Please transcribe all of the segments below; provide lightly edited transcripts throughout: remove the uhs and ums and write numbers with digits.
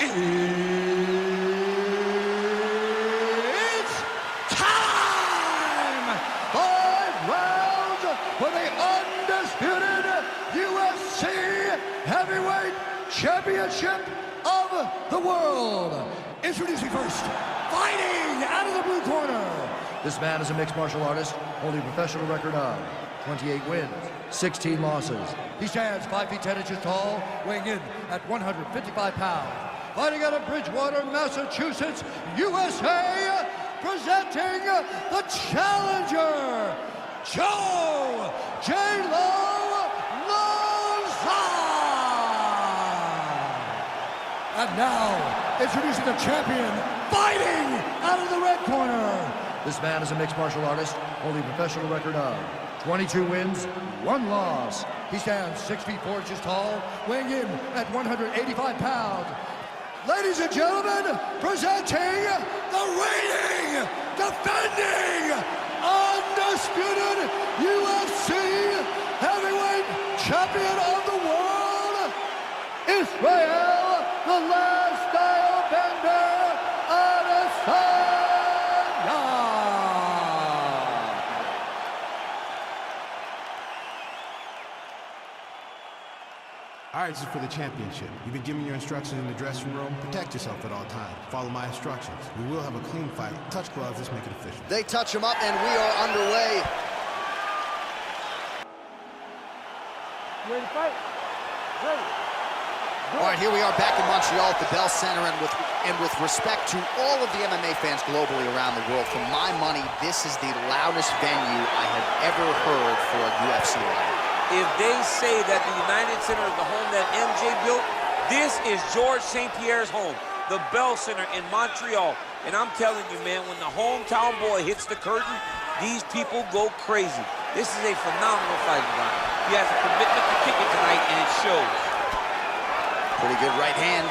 It's time! 5 rounds for the undisputed UFC Heavyweight Championship of the world. Introducing first, fighting out of the blue corner. This man is a mixed martial artist, holding a professional record of 28 wins, 16 losses. He stands 5 feet 10 inches tall, weighing in at 155 pounds. Fighting out of Bridgewater, Massachusetts, USA, presenting the challenger, Joe J-Lo Lauzon. And now, introducing the champion, fighting out of the red corner. This man is a mixed martial artist, holding a professional record of 22 wins, 1 loss. He stands 6 feet 4 inches tall, weighing in at 185 pounds. Ladies and gentlemen, presenting the reigning, defending, undisputed UFC Heavyweight Champion of the world, Israel, the last style bender, Adesanya. All right, this is for the championship. You've been giving your instructions in the dressing room. Protect yourself at all times. Follow my instructions. We will have a clean fight. Touch gloves, let's make it official. They touch him up, and we are underway. Ready to fight? Ready. All right, here we are back in Montreal at the Bell Center, and with respect to all of the MMA fans globally around the world, for my money, this is the loudest venue I have ever heard for a UFC fight. If they say that the United Center is the home that MJ built, this is Georges St. Pierre's home, the Bell Center in Montreal. And I'm telling you, man, when the hometown boy hits the curtain, these people go crazy. This is a phenomenal fighting guy. He has a commitment to kick it tonight, and it shows. Pretty good right hand.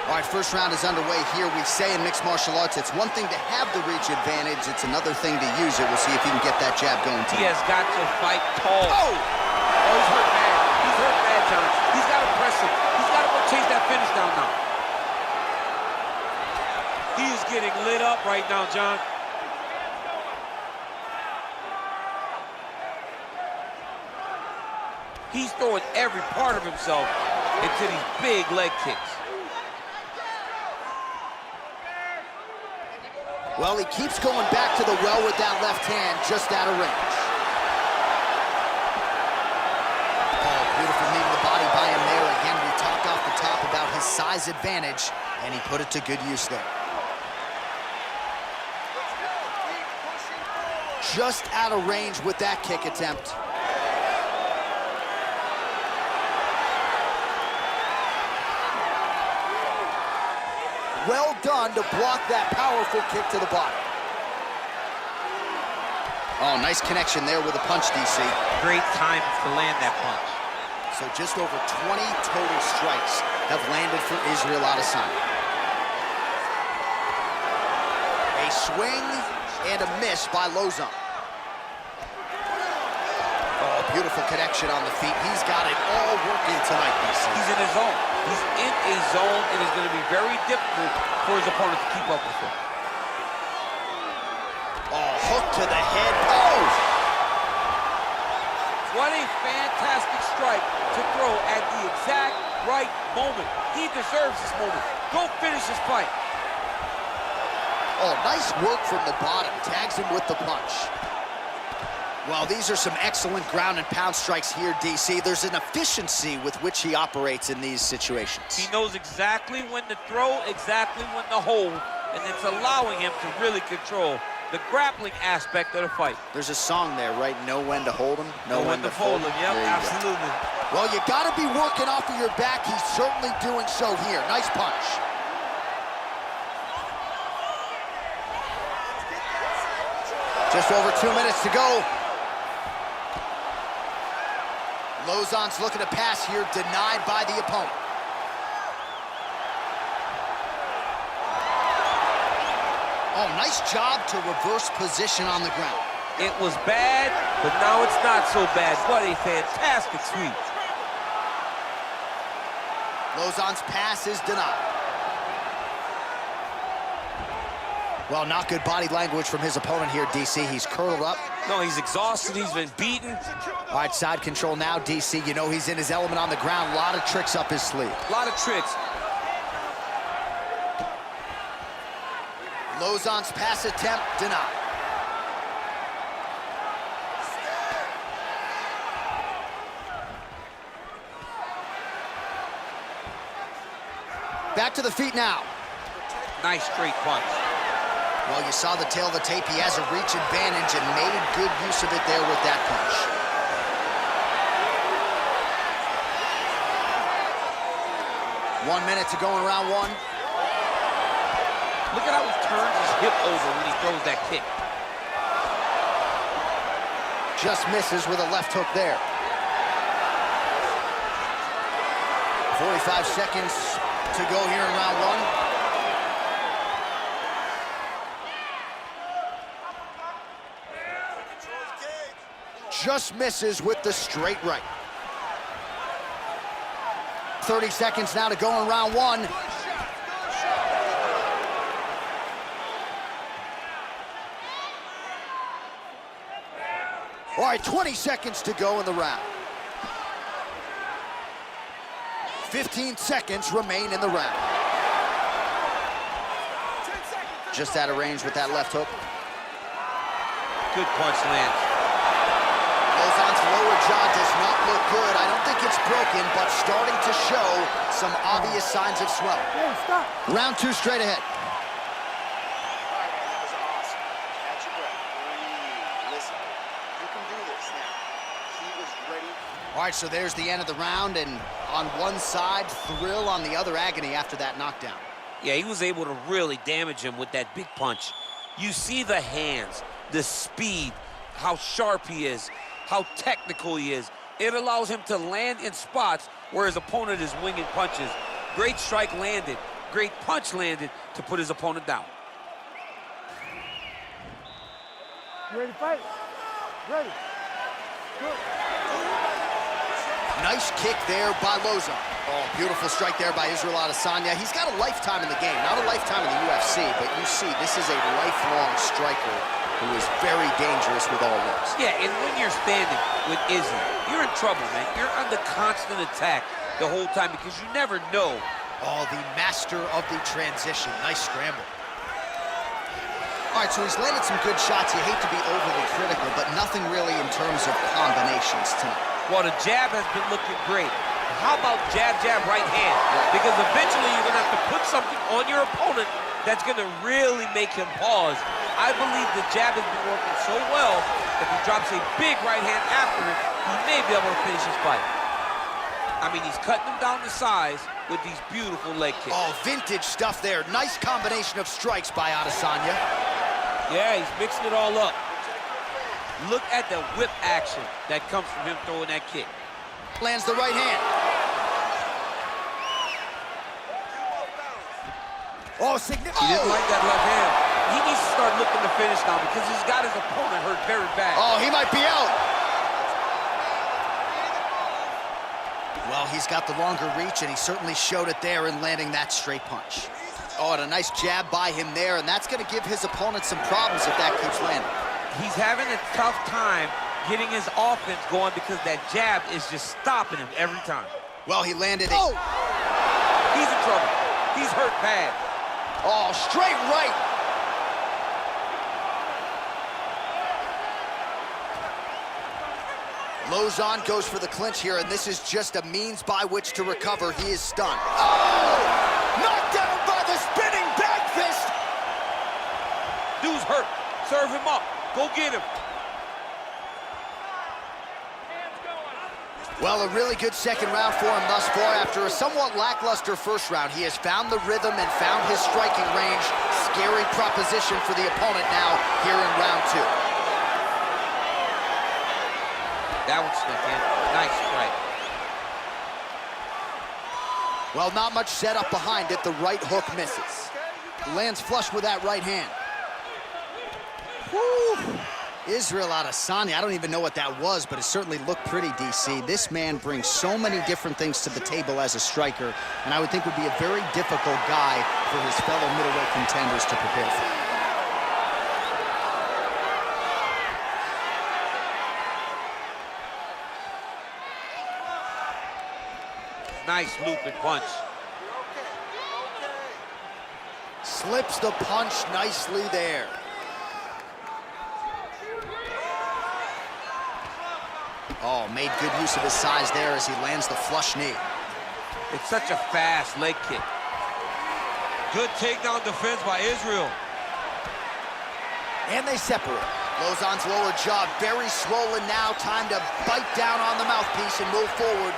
All right, first round is underway here. We say in mixed martial arts, it's one thing to have the reach advantage. It's another thing to use it. We'll see if he can get that jab going. He has got to fight tall. Oh, he's hurt bad. He's hurt bad, John. He's got to press him. He's got to go chase that finish down now. He is getting lit up right now, John. He's throwing every part of himself into these big leg kicks. Well, he keeps going back to the well with that left hand, just out of range. Oh, beautiful knee to the body by him there. Again, we talked off the top about his size advantage, and he put it to good use there. Just out of range with that kick attempt. Well done to block that powerful kick to the body. Oh, nice connection there with a punch, DC. Great time to land that punch. So just over 20 total strikes have landed for Israel Adesanya. A swing and a miss by Lauzon. Oh, beautiful connection on the feet. He's got it all working tonight, DC. He's in his zone. He's in a zone, and it's going to be very difficult for his opponent to keep up with him. Oh, hook to the head. Oh! What a fantastic strike to throw at the exact right moment. He deserves this moment. Go finish this fight. Oh, nice work from the bottom. Tags him with the punch. Well, these are some excellent ground and pound strikes here, DC. There's an efficiency with which he operates in these situations. He knows exactly when to throw, exactly when to hold, and it's allowing him to really control the grappling aspect of the fight. There's a song there, right? Know when to hold him, know when to fold him. Yep, absolutely. Well, you got to be working off of your back. He's certainly doing so here. Nice punch. Just over 2 minutes to go. Lauzon's looking to pass here, denied by the opponent. Oh, nice job to reverse position on the ground. It was bad, but now it's not so bad. What a fantastic sweep. Lauzon's pass is denied. Well, not good body language from his opponent here, DC. He's curled up. No, he's exhausted. He's been beaten. All right, side control now, DC. You know he's in his element on the ground. A lot of tricks up his sleeve. A lot of tricks. Lauzon's pass attempt denied. Back to the feet now. Nice straight punch. Well, you saw the tail of the tape. He has a reach advantage and made good use of it there with that punch. One minute to go in round one. Look at how he turns his hip over when he throws that kick. Just misses with a left hook there. 45 seconds to go here in round one. Just misses with the straight right. 30 seconds now to go in round one. All right, 20 seconds to go in the round. 15 seconds remain in the round. Just out of range with that left hook. Good punch lands. Lauzon's lower jaw does not look good. I don't think it's broken, but starting to show some obvious signs of swelling. Hey, stop. Round two straight ahead. All right, so there's the end of the round, and on one side, thrill, on the other, agony after that knockdown. Yeah, he was able to really damage him with that big punch. You see the hands, the speed, how sharp he is, how technical he is. It allows him to land in spots where his opponent is winging punches. Great strike landed, great punch landed to put his opponent down. You ready to fight? Ready. Good. Nice kick there by Lauzon. Oh, beautiful strike there by Israel Adesanya. He's got a lifetime in the game, not a lifetime in the UFC, but you see, this is a lifelong striker who is very dangerous with all looks. Yeah, and when you're standing with Izzy, you're in trouble, man. You're under constant attack the whole time because you never know. Oh, the master of the transition. Nice scramble. All right, so he's landed some good shots. You hate to be overly critical, but nothing really in terms of combinations tonight. Well, the jab has been looking great. How about jab, jab, right hand? Because eventually you're going to have to put something on your opponent that's going to really make him pause. I believe the jab has been working so well that if he drops a big right hand after it, he may be able to finish his fight. I mean, he's cutting him down to size with these beautiful leg kicks. Oh, vintage stuff there. Nice combination of strikes by Adesanya. Yeah, he's mixing it all up. Look at the whip action that comes from him throwing that kick. Lands the right hand. Oh, significant. He didn't like that left hand. He needs to start looking to finish now because he's got his opponent hurt very bad. Oh, he might be out. Well, he's got the longer reach, and he certainly showed it there in landing that straight punch. Oh, and a nice jab by him there, and that's going to give his opponent some problems if that keeps landing. He's having a tough time getting his offense going because that jab is just stopping him every time. Well, he landed it. Oh! He's in trouble. He's hurt bad. Oh, straight right. Lauzon goes for the clinch here, and this is just a means by which to recover. He is stunned. Oh! Knocked down by the spinning back fist. Dude's hurt. Serve him up. Go get him. Well, a really good second round for him thus far. After a somewhat lackluster first round, he has found the rhythm and found his striking range. Scary proposition for the opponent now here in round two. That one snuck in. Nice strike. Well, not much setup behind it. The right hook misses. Lands flush with that right hand. Woo! Israel Adesanya, I don't even know what that was, but it certainly looked pretty, DC. This man brings so many different things to the table as a striker, and I would think would be a very difficult guy for his fellow middleweight contenders to prepare for. Nice looping punch. Slips the punch nicely there. Oh, made good use of his size there as he lands the flush knee. It's such a fast leg kick. Good takedown defense by Israel. And they separate. Lauzon's lower jaw very swollen now. Time to bite down on the mouthpiece and move forward.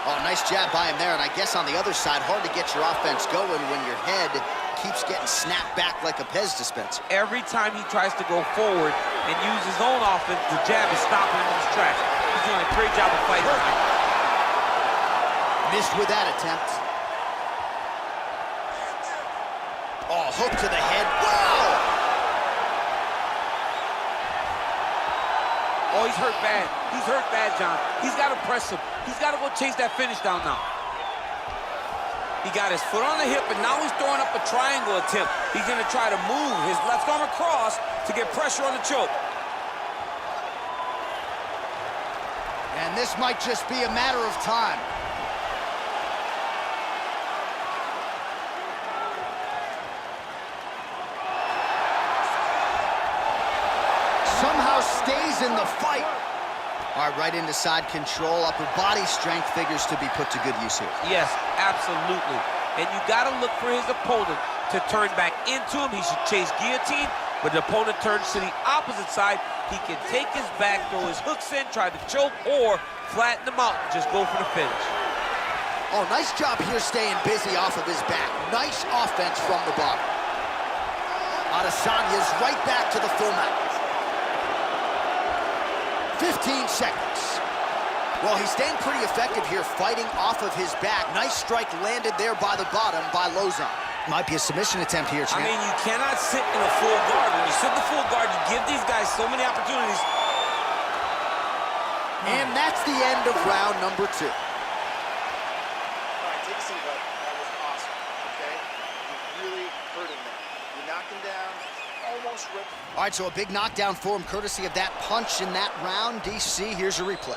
Oh, nice jab by him there. And I guess on the other side, hard to get your offense going when your head keeps getting snapped back like a Pez dispenser. Every time he tries to go forward and use his own offense, the jab is stopping him in his tracks. He's doing a great job of fighting tonight. Missed with that attempt. Oh, hook to the head. Wow! Oh, he's hurt bad. He's hurt bad, John. He's got to press him. He's got to go chase that finish down now. He got his foot on the hip, and now he's throwing up a triangle attempt. He's going to try to move his left arm across to get pressure on the choke. And this might just be a matter of time. Somehow stays in the fight. All right, right into side control. Upper body strength figures to be put to good use here. Yes, absolutely. And you got to look for his opponent to turn back into him. He should chase guillotine, but the opponent turns to the opposite side. He can take his back, throw his hooks in, try to choke, or flatten him out and just go for the finish. Oh, nice job here staying busy off of his back. Nice offense from the bottom. Adesanya's right back to the full mount. 15 seconds. Well, he's staying pretty effective here, fighting off of his back. Nice strike landed there by the bottom by Lauzon. Might be a submission attempt here, champ. I mean, you cannot sit in a full guard. When you sit in the full guard, you give these guys so many opportunities. And that's the end of round number 2. All right, take a seat, bud. That was awesome, okay? You really hurt him there. You knocked him down, almost ripped. All right, so a big knockdown for him, courtesy of that punch in that round. DC, here's a replay.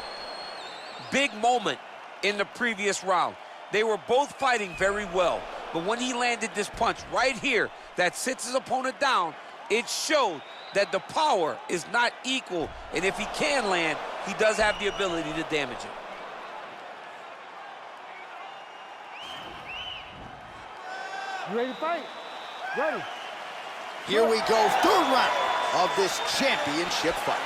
Big moment in the previous round. They were both fighting very well, but when he landed this punch right here that sits his opponent down, it showed that the power is not equal, and if he can land, he does have the ability to damage it. You ready to fight? Ready. Here we go, third round of this championship fight.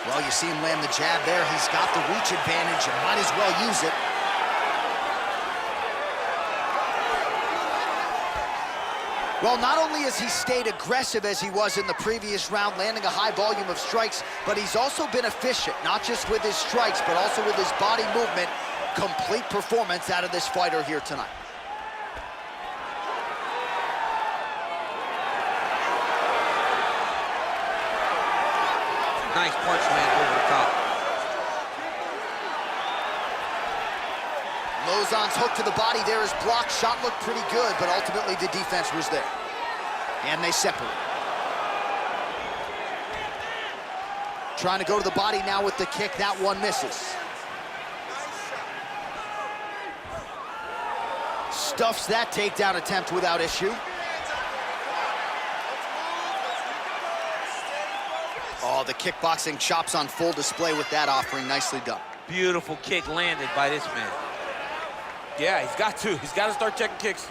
Well, you see him land the jab there. He's got the reach advantage and might as well use it. Well, not only has he stayed aggressive as he was in the previous round, landing a high volume of strikes, but he's also been efficient, not just with his strikes, but also with his body movement. Complete performance out of this fighter here tonight. Nice punch land over the top. Lauzon's hook to the body there is blocked. Shot looked pretty good, but ultimately the defense was there. And they separate. Trying to go to the body now with the kick. That one misses. Stuffs that takedown attempt without issue. Oh, the kickboxing chops on full display with that offering. Nicely done. Beautiful kick landed by this man. Yeah, he's got to. He's got to start checking kicks.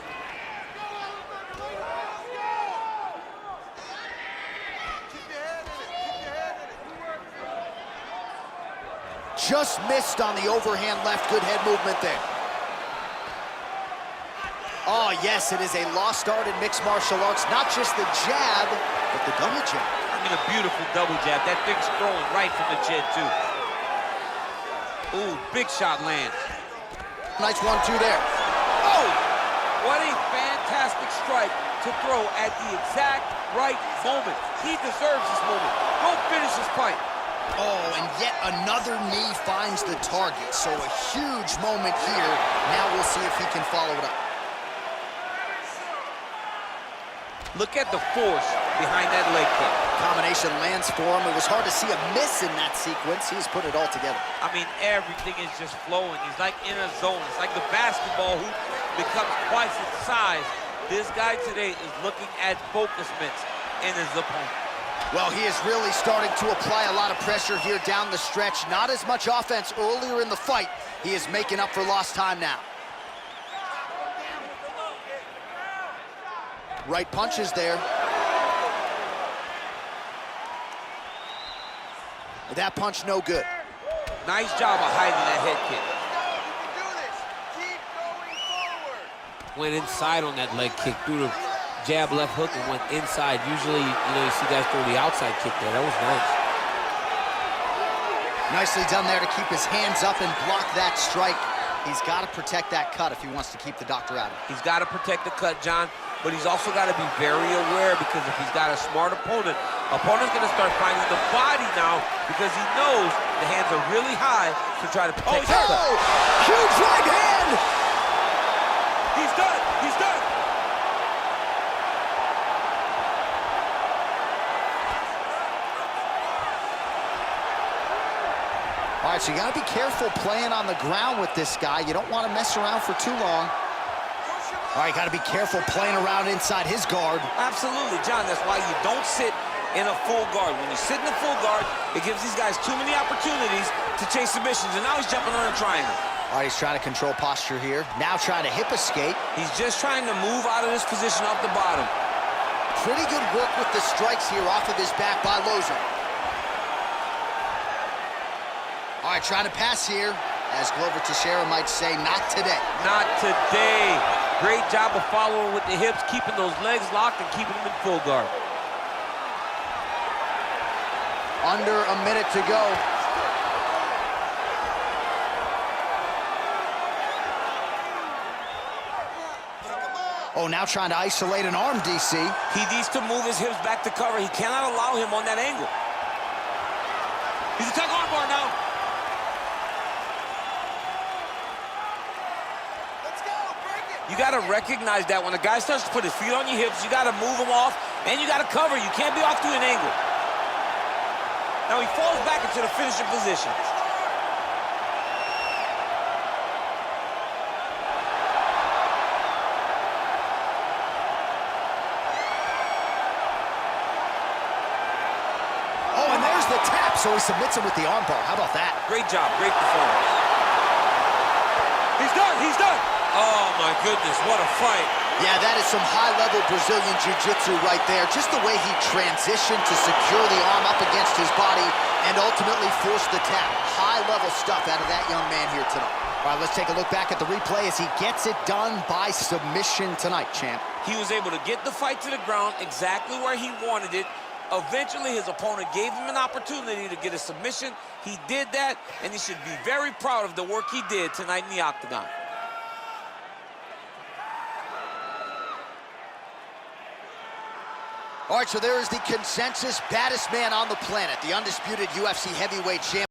Just missed on the overhand left. Good head movement there. Oh, yes, it is a lost art in mixed martial arts. Not just the jab, but the double jab. I mean, a beautiful double jab. That thing's throwing right from the chin, too. Ooh, big shot lands. Nice 1-2 there. Oh, what a fantastic strike to throw at the exact right moment. He deserves this moment. Go finish this fight. Oh, and yet another knee finds the target. So a huge moment here. Now we'll see if he can follow it up. Look at the force behind that leg kick. Combination lands for him. It was hard to see a miss in that sequence. He's put it all together. I mean, everything is just flowing. He's like in a zone. It's like the basketball hoop becomes twice its size. This guy today is looking at focus mitts in his opponent. Well, he is really starting to apply a lot of pressure here down the stretch. Not as much offense earlier in the fight. He is making up for lost time now. Right punches there. That punch no good. Nice job of hiding that head kick. You can do this. Keep going forward. Went inside on that leg kick, threw the jab left hook and went inside. Usually, you see guys throw the outside kick there. That was nice. Nicely done there to keep his hands up and block that strike. He's got to protect that cut if he wants to keep the doctor out of it. He's got to protect the cut, John, but he's also got to be very aware, because if he's got a smart opponent's going to start finding the body now, because he knows the hands are really high to try to protect the cut. Huge right hand! He's done! He's done! All right, so you got to be careful playing on the ground with this guy. You don't want to mess around for too long. All right, got to be careful playing around inside his guard. Absolutely, John. That's why you don't sit in a full guard. When you sit in a full guard, it gives these guys too many opportunities to chase submissions, and now he's jumping on a triangle. All right, he's trying to control posture here. Now trying to hip escape. He's just trying to move out of this position off the bottom. Pretty good work with the strikes here off of his back by Lauzon. All right, trying to pass here. As Glover Teixeira might say, not today. Not today. Great job of following with the hips, keeping those legs locked and keeping them in full guard. Under a minute to go. Oh, now trying to isolate an arm, DC. He needs to move his hips back to cover. He cannot allow him on that angle. He's a tuck arm bar now. You got to recognize that when a guy starts to put his feet on your hips, you got to move him off, and you got to cover. You can't be off to an angle. Now he falls back into the finishing position. Oh, and there's the tap, so he submits him with the armbar. How about that? Great job, great performance. He's done, he's done. Oh, my goodness, what a fight. Yeah, that is some high-level Brazilian jiu-jitsu right there. Just the way he transitioned to secure the arm up against his body and ultimately force the tap. High-level stuff out of that young man here tonight. All right, let's take a look back at the replay as he gets it done by submission tonight, champ. He was able to get the fight to the ground exactly where he wanted it. Eventually, his opponent gave him an opportunity to get a submission. He did that, and he should be very proud of the work he did tonight in the octagon. All right, so there is the consensus baddest man on the planet, the undisputed UFC heavyweight champion.